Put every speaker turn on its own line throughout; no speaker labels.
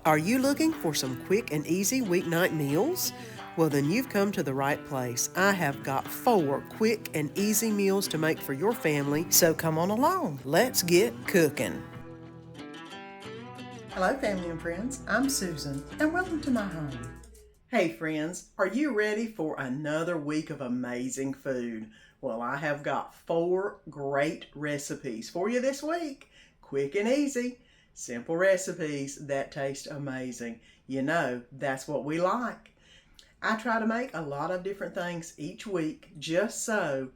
Are you looking for some quick and easy weeknight meals? Well, then you've come to the right place. I have got 4 quick and easy meals to make for your family, so come on along. Let's get cooking. Hello, family and friends. I'm Susan, and welcome to my home. Hey, friends, are you ready for another week of amazing food? Well, I have got 4 great recipes for you this week. Quick and easy. Simple recipes that taste amazing. You know, that's what we like. I try to make a lot of different things each week just so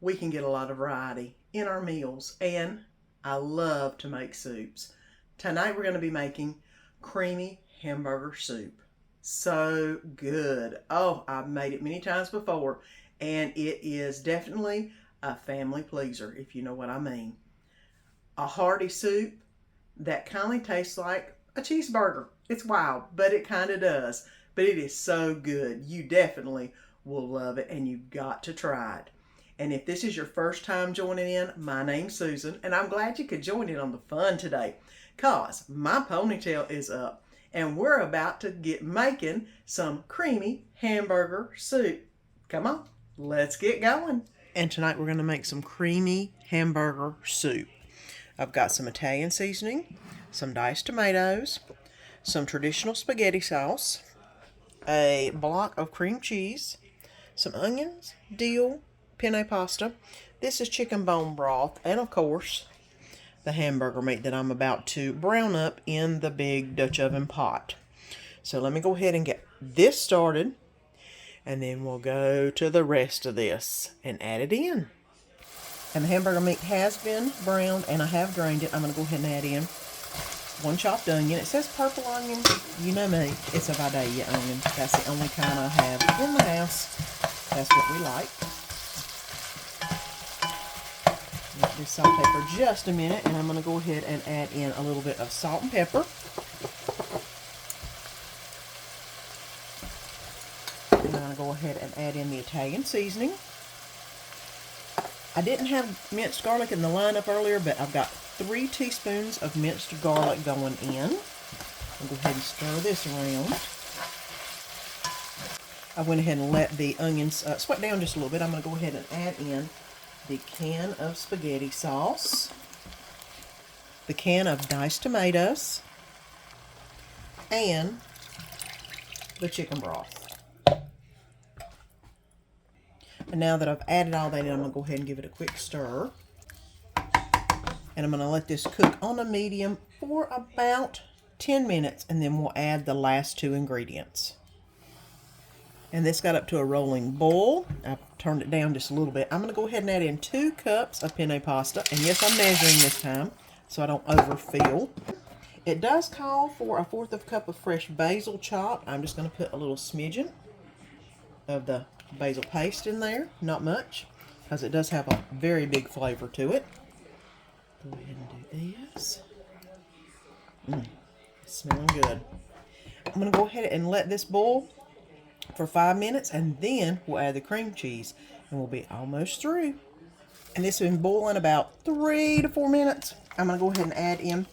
we can get a lot of variety in our meals. And I love to make soups. Tonight we're going to be making creamy hamburger soup. So good. Oh, I've made it many times before, and it is definitely a family pleaser, if you know what I mean. A hearty soup that kind of tastes like a cheeseburger. It's wild, but it kind of does. But it is so good. You definitely will love it, and you've got to try it. And if this is your first time joining in, my name's Susan, and I'm glad you could join in on the fun today, cause my ponytail is up, and we're about to get making some creamy hamburger soup. Come on, let's get going. And tonight we're going to make some creamy hamburger soup. I've got some Italian seasoning, some diced tomatoes, some traditional spaghetti sauce, a block of cream cheese, some onions, dill, penne pasta. This is chicken bone broth, and of course, the hamburger meat that I'm about to brown up in the big Dutch oven pot. So let me go ahead and get this started, and then we'll go to the rest of this and add it in. And the hamburger meat has been browned, and I have drained it. I'm going to go ahead and add in 1 chopped onion. It says purple onion. You know me. It's a Vidalia onion. That's the only kind I have in the house. That's what we like. Let this saute for just a minute, and I'm going to go ahead and add in a little bit of salt and pepper. And I'm going to go ahead and add in the Italian seasoning. I didn't have minced garlic in the lineup earlier, but I've got 3 teaspoons of minced garlic going in. I'll go ahead and stir this around. I went ahead and let the onions sweat down just a little bit. I'm going to go ahead and add in the can of spaghetti sauce, the can of diced tomatoes, and the chicken broth. And now that I've added all that in, I'm going to go ahead and give it a quick stir. And I'm going to let this cook on a medium for about 10 minutes, and then we'll add the last 2 ingredients. And this got up to a rolling boil. I've turned it down just a little bit. I'm going to go ahead and add in 2 cups of penne pasta. And yes, I'm measuring this time so I don't overfill. It does call for a 1/4 cup of fresh basil chopped. I'm just going to put a little smidgen of the basil paste in there. Not much, because it does have a very big flavor to it. Go ahead and do this. It's smelling good. I'm going to go ahead and let this boil for 5 minutes, and then we'll add the cream cheese, and we'll be almost through. And this has been boiling about 3 to 4 minutes. I'm going to go ahead and add in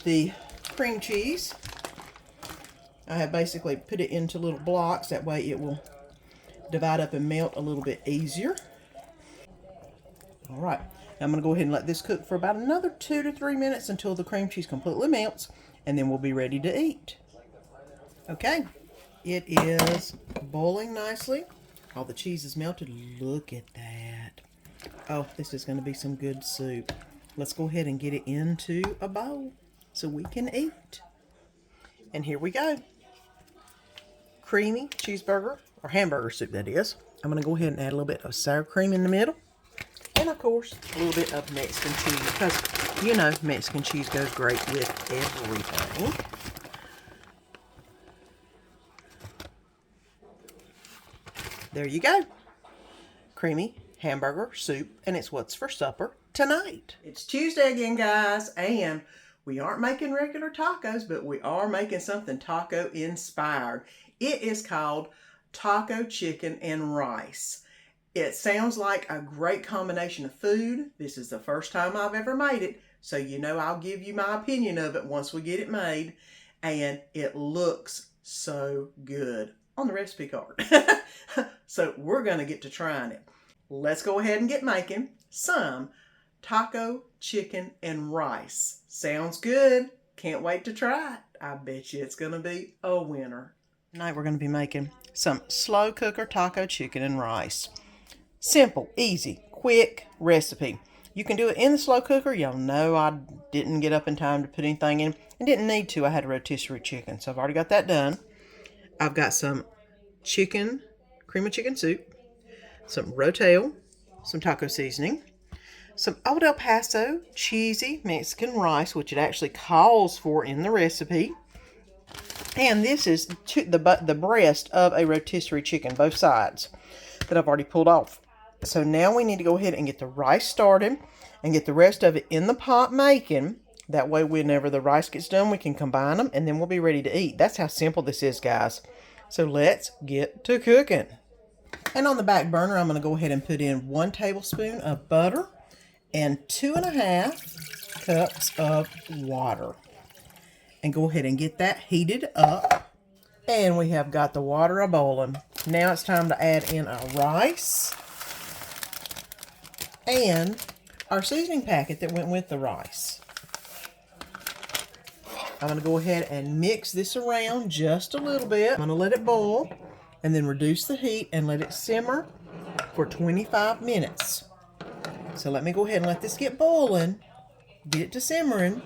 the cream cheese. I have basically put it into little blocks. That way it will divide up and melt a little bit easier. All right. Now I'm going to go ahead and let this cook for about another 2 to 3 minutes until the cream cheese completely melts, and then we'll be ready to eat. Okay. It is boiling nicely. All the cheese is melted. Look at that. Oh, this is going to be some good soup. Let's go ahead and get it into a bowl so we can eat. And here we go. Creamy cheeseburger, or hamburger soup that is. I'm going to go ahead and add a little bit of sour cream in the middle. And of course, a little bit of Mexican cheese, because you know Mexican cheese goes great with everything. There you go. Creamy hamburger soup, and it's what's for supper tonight. It's Tuesday again, guys, and we aren't making regular tacos, but we are making something taco inspired. It is called taco chicken and rice. It sounds like a great combination of food. This is the first time I've ever made it, so you know I'll give you my opinion of it once we get it made. and it looks so good on the recipe card. So we're going to get to trying it. Let's go ahead and get making some taco chicken and rice. Sounds good. Can't wait to try it. I bet you it's going to be a winner. Tonight we're going to be making some slow cooker taco chicken and rice. Simple, easy, quick recipe. You can do it in the slow cooker. Y'all know I didn't get up in time to put anything in and didn't need to. I had a rotisserie chicken, so I've already got that done. I've got some chicken, creamy chicken soup, some rotel, some taco seasoning, some old El Paso cheesy Mexican rice, which it actually calls for in the recipe. And this is the breast of a rotisserie chicken, both sides, that I've already pulled off. So now we need to go ahead and get the rice started and get the rest of it in the pot making. That way, whenever the rice gets done, we can combine them and then we'll be ready to eat. That's how simple this is, guys. So let's get to cooking. And on the back burner, I'm going to go ahead and put in 1 tablespoon of butter and 2.5 cups of water. And go ahead and get that heated up. And we have got the water a-boiling. Now it's time to add in our rice and our seasoning packet that went with the rice. I'm going to go ahead and mix this around just a little bit. I'm going to let it boil and then reduce the heat and let it simmer for 25 minutes. So let me go ahead and let this get boiling, get it to simmering,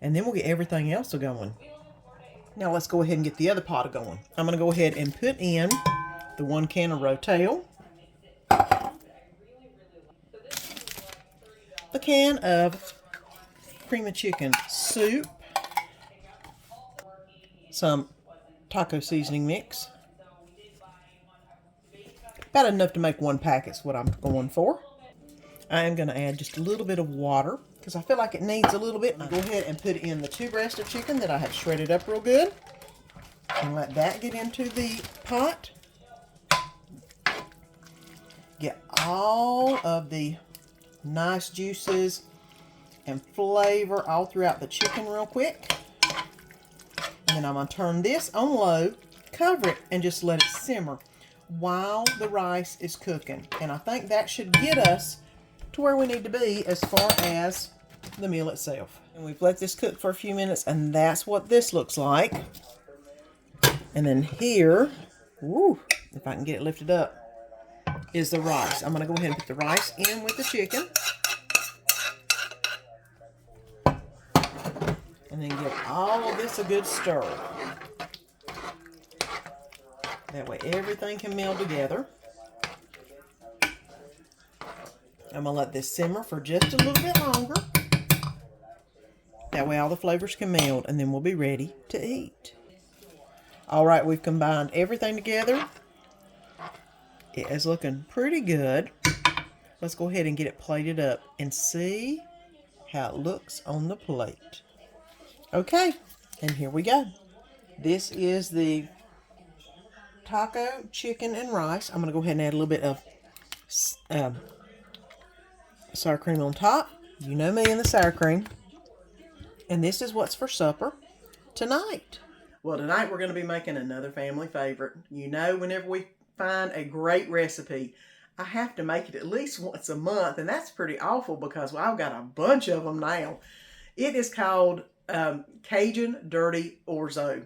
and then we'll get everything else going. Now let's go ahead and get the other pot going. I'm going to go ahead and put in the 1 can of rotel, the can of creamy chicken soup, some taco seasoning mix. About enough to make 1 packet is what I'm going for. I am going to add just a little bit of water because I feel like it needs a little bit. I'll go ahead and put in the 2 breasts of chicken that I have shredded up real good and let that get into the pot. Get all of the nice juices and flavor all throughout the chicken real quick. And then I'm going to turn this on low, cover it, and just let it simmer while the rice is cooking. And I think that should get us to where we need to be as far as the meal itself. And we've let this cook for a few minutes, and that's what this looks like. And then here, woo, if I can get it lifted up, is the rice. I'm going to go ahead and put the rice in with the chicken. And then give all of this a good stir. That way everything can meld together. I'm going to let this simmer for just a little bit longer. That way all the flavors can meld, and then we'll be ready to eat. All right, we've combined everything together. It is looking pretty good. Let's go ahead and get it plated up and see how it looks on the plate. Okay, and here we go. This is the taco, chicken, and rice. I'm going to go ahead and add a little bit of sour cream on top. You know me and the sour cream. And this is what's for supper tonight. Well, tonight we're going to be making another family favorite. You know, whenever we find a great recipe, I have to make it at least once a month. And that's pretty awful because I've got a bunch of them now. It is called Cajun Dirty Orzo.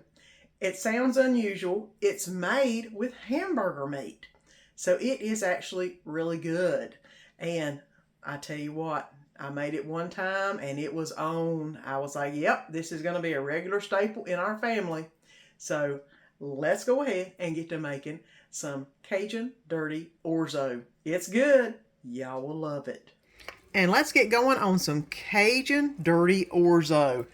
It sounds unusual. It's made with hamburger meat. So it is actually really good. And I tell you what, I made it one time and it was on. I was like, yep, this is going to be a regular staple in our family. So let's go ahead and get to making some Cajun Dirty Orzo. It's good. Y'all will love it. And let's get going on some Cajun Dirty Orzo.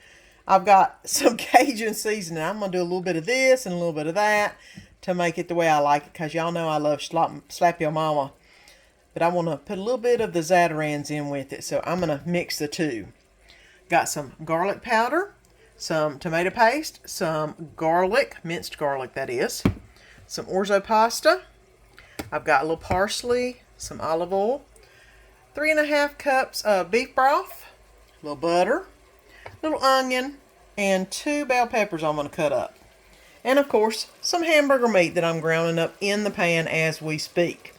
I've got some Cajun seasoning. I'm going to do a little bit of this and a little bit of that to make it the way I like it, because y'all know I love slap your mama. But I want to put a little bit of the Zatarain's in with it, so I'm going to mix the two. Got some garlic powder, some tomato paste, some garlic, minced garlic that is, some orzo pasta. I've got a little parsley, some olive oil, 3.5 cups of beef broth, a little butter, little onion, and 2 bell peppers I'm going to cut up. And of course, some hamburger meat that I'm grounding up in the pan as we speak.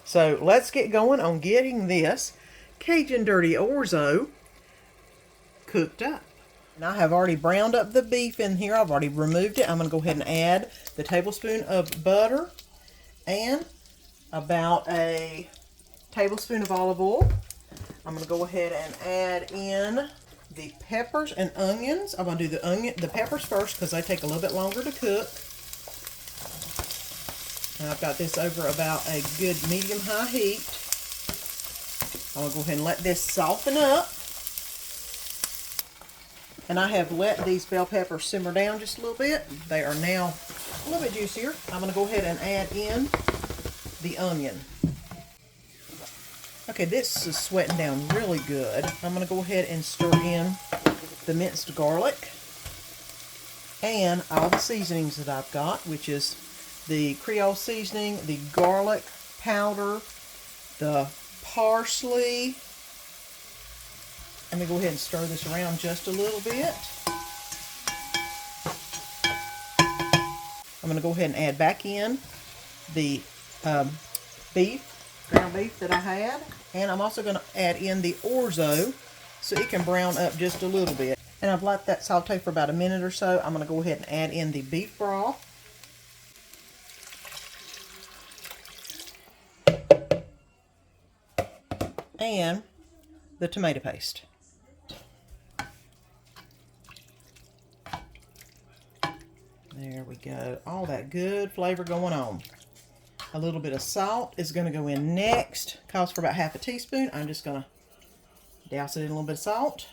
So let's get going on getting this Cajun Dirty Orzo cooked up. And I have already browned up the beef in here. I've already removed it. I'm going to go ahead and add the tablespoon of butter and about a tablespoon of olive oil. I'm going to go ahead and add in the peppers and onions. I'm going to do the peppers first because they take a little bit longer to cook. And I've got this over about a good medium-high heat. I'm going to go ahead and let this soften up. And I have let these bell peppers simmer down just a little bit. They are now a little bit juicier. I'm going to go ahead and add in the onion. Okay, this is sweating down really good. I'm going to go ahead and stir in the minced garlic and all the seasonings that I've got, which is the Creole seasoning, the garlic powder, the parsley. Let me go ahead and stir this around just a little bit. I'm going to go ahead and add back in the ground beef that I had. And I'm also going to add in the orzo so it can brown up just a little bit. And I've let that saute for about a minute or so. I'm going to go ahead and add in the beef broth. And the tomato paste. There we go. All that good flavor going on. A little bit of salt is going to go in next. Calls for about half a teaspoon. I'm just going to douse it in a little bit of salt.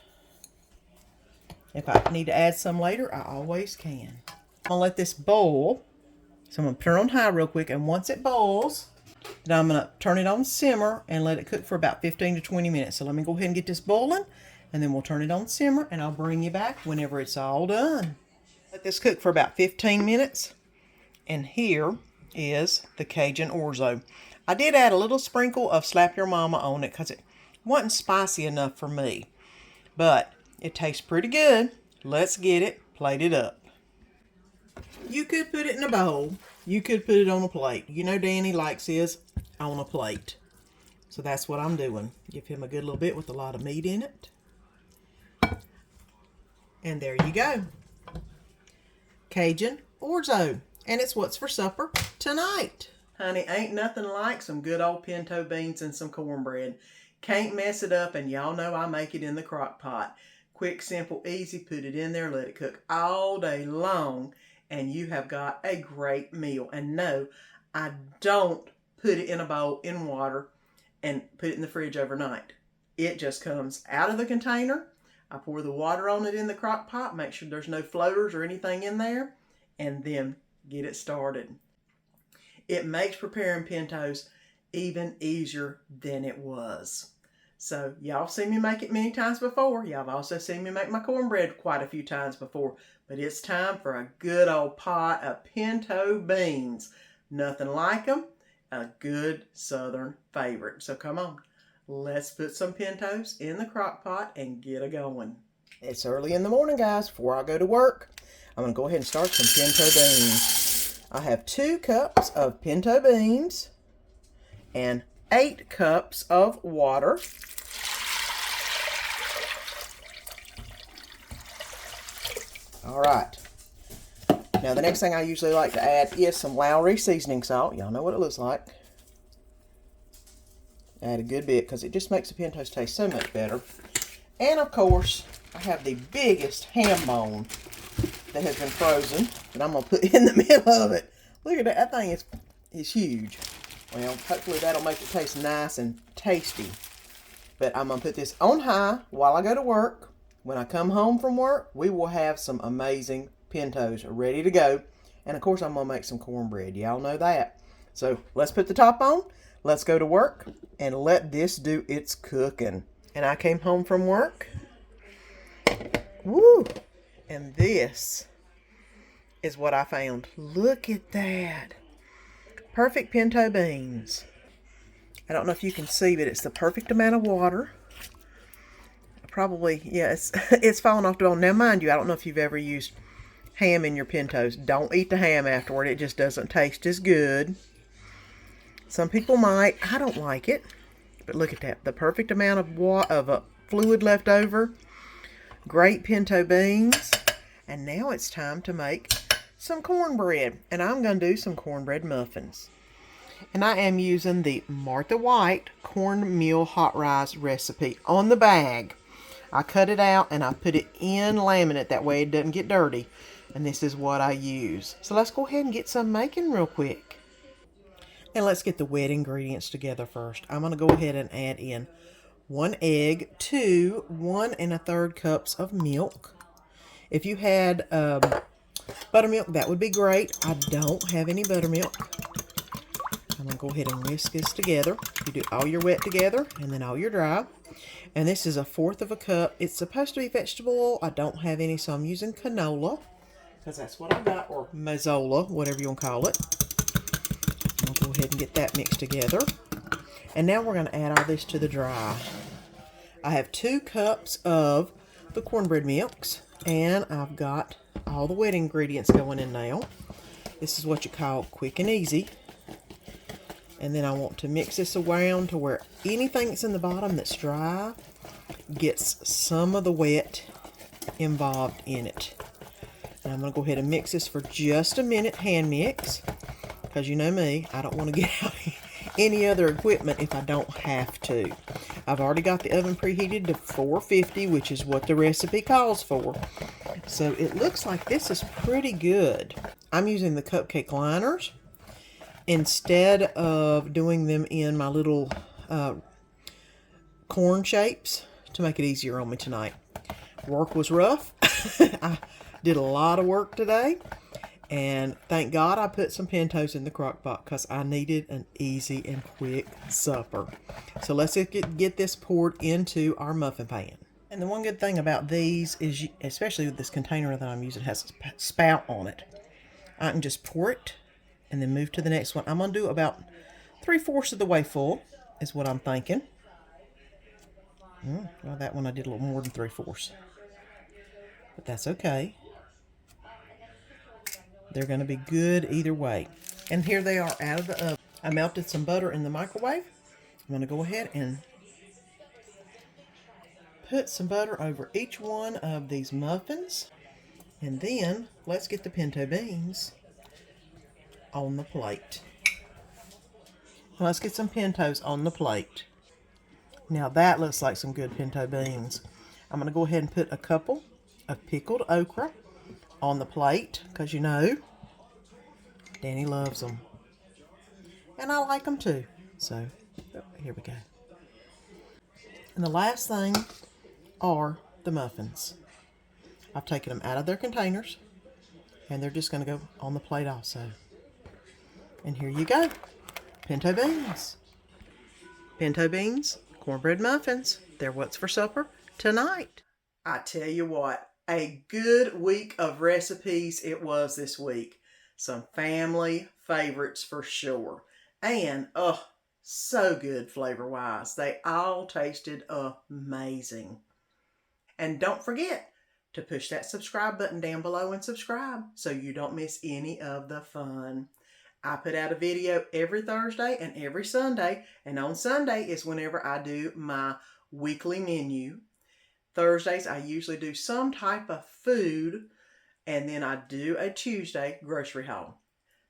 If I need to add some later, I always can. I'm going to let this boil. So I'm going to turn it on high real quick. And once it boils, then I'm going to turn it on simmer and let it cook for about 15 to 20 minutes. So let me go ahead and get this boiling. And then we'll turn it on simmer. And I'll bring you back whenever it's all done. Let this cook for about 15 minutes. And here is the Cajun Orzo. I did add a little sprinkle of Slap Your Mama on it because it wasn't spicy enough for me. But it tastes pretty good. Let's get it plated up. You could put it in a bowl. You could put it on a plate. You know Danny likes his on a plate. So that's what I'm doing. Give him a good little bit with a lot of meat in it. And there you go. Cajun Orzo. And it's what's for supper tonight. Honey, ain't nothing like some good old pinto beans and some cornbread. Can't mess it up, and y'all know I make it in the crock pot. Quick, simple, easy. Put it in there, let it cook all day long, and you have got a great meal. And no, I don't put it in a bowl in water and put it in the fridge overnight. It just comes out of the container. I pour the water on it in the crock pot, make sure there's no floaters or anything in there, and then get it started. It makes preparing pintos even easier than it was. So y'all seen me make it many times before. Y'all have also seen me make my cornbread quite a few times before. But it's time for a good old pot of pinto beans. Nothing like them. A good southern favorite. So come on. Let's put some pintos in the crock pot and get it going. It's early in the morning, guys, before I go to work. I'm going to go ahead and start some pinto beans. I have 2 cups of pinto beans and 8 cups of water. All right. Now, the next thing I usually like to add is some Lowry seasoning salt. Y'all know what it looks like. Add a good bit because it just makes the pintos taste so much better. And, of course, I have the biggest ham bone that has been frozen that I'm going to put in the middle of it. Look at that. That thing is huge. Well, hopefully that'll make it taste nice and tasty. But I'm going to put this on high while I go to work. When I come home from work, we will have some amazing pintos ready to go. And, of course, I'm going to make some cornbread. Y'all know that. So, let's put the top on. Let's go to work and let this do its cooking. And I came home from work. Woo! And this is what I found. Look at that. Perfect pinto beans. I don't know if you can see, but it's the perfect amount of water. probably, yes, it's falling off the bone. Now, mind you, I don't know if you've ever used ham in your pintos. Don't eat the ham afterward. It just doesn't taste as good. Some people might. I don't like it. But look at that. The perfect amount of fluid left over. Great pinto beans. And now it's time to make some cornbread. And I'm going to do some cornbread muffins. And I am using the Martha White cornmeal hot rice recipe on the bag. I cut it out and I put it in laminate. That way it doesn't get dirty. And this is what I use. So let's go ahead and get some making real quick. And let's get the wet ingredients together first. I'm going to go ahead and add in 1 egg to 1 1/3 cups of milk. If you had buttermilk, that would be great. I don't have any buttermilk. I'm going to go ahead and whisk this together. You do all your wet together and then all your dry. And this is 1/4 cup. It's supposed to be vegetable oil. I don't have any, so I'm using canola because that's what I got, or mazola, whatever you want to call it. I'll go ahead and get that mixed together. And now we're going to add all this to the dry. I have 2 cups of the cornbread mix, and I've got all the wet ingredients going in now. This is what you call quick and easy. And then I want to mix this around to where anything that's in the bottom that's dry gets some of the wet involved in it. And I'm going to go ahead and mix this for just a minute, hand mix. Because you know me, I don't want to get out any other equipment if I don't have to. I've already got the oven preheated to 450, which is what the recipe calls for. So it looks like this is pretty good. I'm using the cupcake liners instead of doing them in my little corn shapes to make it easier on me tonight. Work was rough. I did a lot of work today. And thank God I put some Pintos in the crock pot because I needed an easy and quick supper. So let's get this poured into our muffin pan. And the one good thing about these is, especially with this container that I'm using, it has a spout on it. I can just pour it and then move to the next one. I'm going to do about 3/4 of the way full is what I'm thinking. Well, that one I did a little more than 3/4. But that's okay. They're going to be good either way. And here they are out of the oven. I melted some butter in the microwave. I'm going to go ahead and put some butter over each one of these muffins. And then let's get the pinto beans on the plate. Let's get some pintos on the plate. Now that looks like some good pinto beans. I'm going to go ahead and put a couple of pickled okra on the plate, because you know Danny loves them and I like them too. So here we go. And the last thing are the muffins. I've taken them out of their containers and they're just going to go on the plate also. And here you go, pinto beans. Pinto beans, cornbread muffins. They're what's for supper tonight. I tell you what, a good week of recipes it was this week. Some family favorites for sure. And, so good flavor-wise. They all tasted amazing. And don't forget to push that subscribe button down below and subscribe so you don't miss any of the fun. I put out a video every Thursday and every Sunday. And on Sunday is whenever I do my weekly menu. Thursdays, I usually do some type of food, and then I do a Tuesday grocery haul.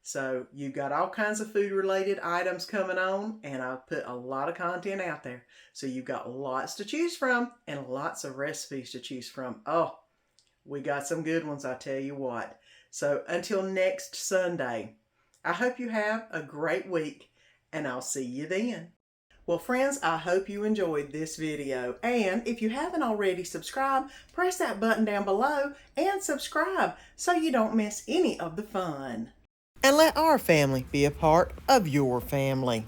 So you've got all kinds of food-related items coming on, and I put a lot of content out there. So you've got lots to choose from and lots of recipes to choose from. Oh, we got some good ones, I tell you what. So until next Sunday, I hope you have a great week, and I'll see you then. Well, friends, I hope you enjoyed this video. And if you haven't already subscribed, press that button down below and subscribe so you don't miss any of the fun. And let our family be a part of your family.